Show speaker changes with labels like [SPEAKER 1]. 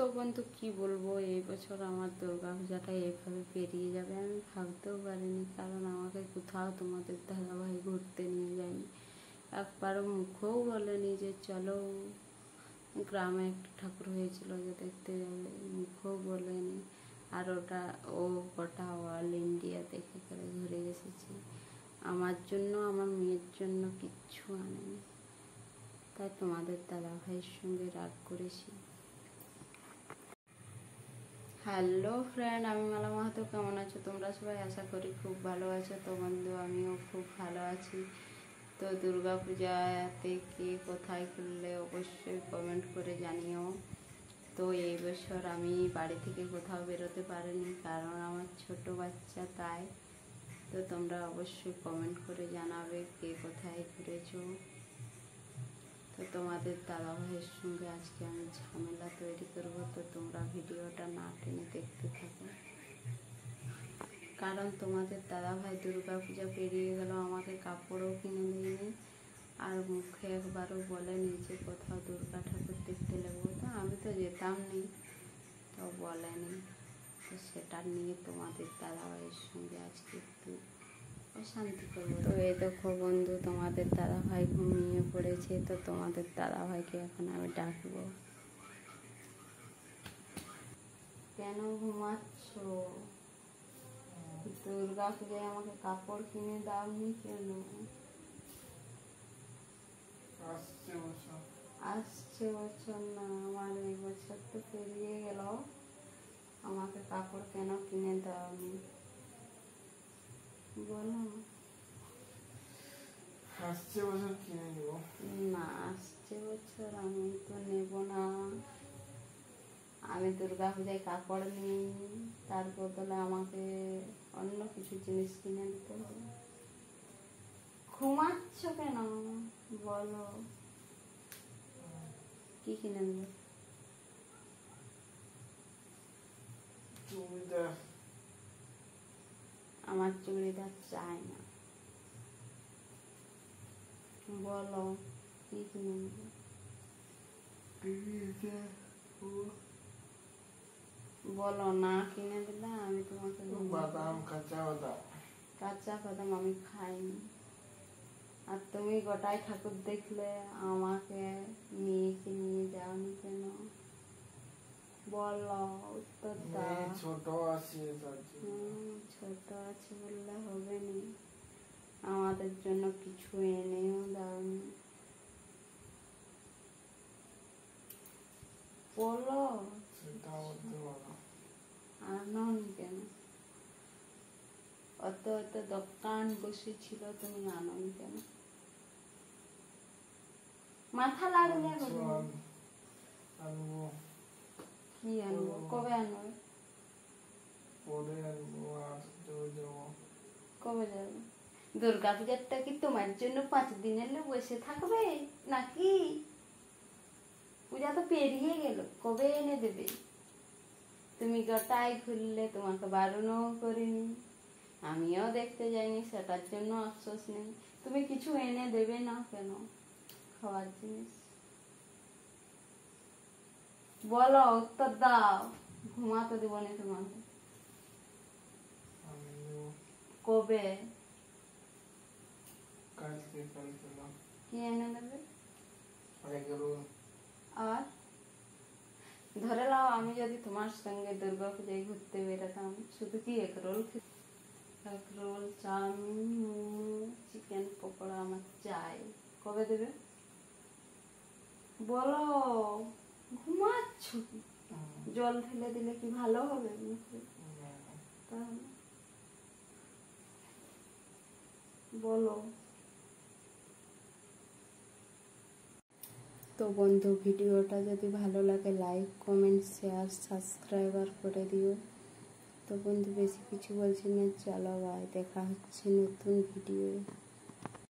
[SPEAKER 1] তো বন্ধু কি বলবো, এই বছর আমার দুর্গা পূজাটা এইভাবে পেরিয়ে যাবে আমি ভাবতেও পারিনি। কারণ আমাকে কোথাও তোমাদের দাদাভাই ঘুরতে নিয়ে যায়নি, একবারও মুখেও বলেনি যে চলো গ্রামে একটা ঠাকুর হয়েছিল যে দেখতে যাবে, মুখেও বলেনি। আর ও গোটা অল ইন্ডিয়া দেখে করে ঘুরে এসেছি, আমার জন্য আমার মেয়ের জন্য কিচ্ছু আনেনি। তাই তোমাদের দাদাভাইয়ের সঙ্গে রাগ করেছি। হ্যালো ফ্রেন্ড, আমি মালা মাহাতো। কেমন আছো তোমরা সবাই? আশা করি খুব ভালো আছো। তো বন্ধু, আমিও খুব ভালো আছি। তো দুর্গা পূজাতে কে কোথায় করলে অবশ্যই কমেন্ট করে জানিও। তো এই বছর আমি বাড়ি থেকে কোথাও বেরোতে পারিনি, কারণ আমার ছোট বাচ্চা, তাই। তো তোমরা অবশ্যই কমেন্ট করে জানাবে কে কোথায় ঘুরেছো। তো তোমাদের দাদাভাইয়ের সঙ্গে আজকে আমি ঝামেলা তৈরি করব, তো তোমরা ভিডিওটা না টেনে দেখতে থাকো। কারণ তোমাদের দাদাভাই দুর্গা পূজা পেরিয়ে গেল, আমাকে কাপড়ও কিনে দিইনি, আর মুখে একবারও বলেনি যে কোথাও দুর্গা ঠাকুর দেখতে নেবো। তো আমি তো যেতাম নি, তো বলেনি। তো সেটা নিয়ে তোমাদের দাদাভাইয়ের সঙ্গে আজকে একটু অশান্তি করবো। তো এই দেখো বন্ধু, তোমাদের দাদাভাই ঘুমিয়ে পড়েছে। তো তোমাদের দাদাভাইকে এখন আমি ডাকবো। কেন ঘুমাচ্ছ? দুর্গা পূজায় আমাকে কাপড় কিনে দাওনি কেন? আসছে বছর না, আমার এই বছর তো পেরিয়ে গেল, আমাকে কাপড় কেন কিনে দাওনি বলো?
[SPEAKER 2] আসছে বছর কিনে নেব
[SPEAKER 1] না, আসছে বছর আমি তো নেব না। আমি দুর্গা পূজায় কাপড় নিই, তার বদলে আমাকে অন্য কিছু জিনিস কিনে দিতে হবে। ঘুমাচ্ছ কেন বলো, কি কিনে দেবো?
[SPEAKER 2] চুড়িদার।
[SPEAKER 1] আমার চুড়িদার চাই না, বলো কি কিনে দেবো? বলো, না কিনে দিলে আমি তোমাকে
[SPEAKER 2] বাদাম, কাঁচা বাদাম।
[SPEAKER 1] কাঁচা বাদাম আমি খাইনি। আর তুমি গোটাই ঠাকুর দেখলে, আমাকে নিয়ে যাওনি কেন বলো? উত্তর দাও।
[SPEAKER 2] ছোট আছে,
[SPEAKER 1] ছোট আছে বললে হবে নি, আমাদের জন্য কিছু এনেও দাওনি বলো। আনোনি কেন? অত দোকান বসেছিল, তুমি আনোনি কেন? মাথা লাগলে কি আনবো? কবে আনবো? কবে যাবে? দুর্গা পূজারটা কি তোমার জন্য 5 দিনের বসে থাকবে নাকি? পূজা তো পেরিয়ে গেল, কবে এনে দেবে? তুমি গোটাই ঘুরলে, তোমাকে বারণও করিনি, আমিও দেখতে যাইনি, সেটার জন্য আফসোস নেই। তুমি কিছু এনে দেবে না কেন খাওয়ার জিনিস? বলো, উত্তর দাও। ঘুমাতে দেবো না তোমাকে। কবে? কি এনে দেবে? আর ধরে নাও, আমি যদি তোমার সঙ্গে দুর্গা পূজায় ঘুরতে বেরোতাম, শুধু কি এগরোল চাউমিন, চিকেন পকোড়া আমার চাই, কবে দেবে বলো? ঘুমাচ্ছ? জল ঢেলে দিলে কি ভালো হবে মুখে? তাহলে বলো। তো বন্ধু, ভিডিওটা যদি ভালো লাগে লাইক, কমেন্ট, শেয়ার, সাবস্ক্রাইবার করে দিও। তো বন্ধু, বেশি কিছু বলছি না, চলো বাই, দেখা হচ্ছে নতুন ভিডিও।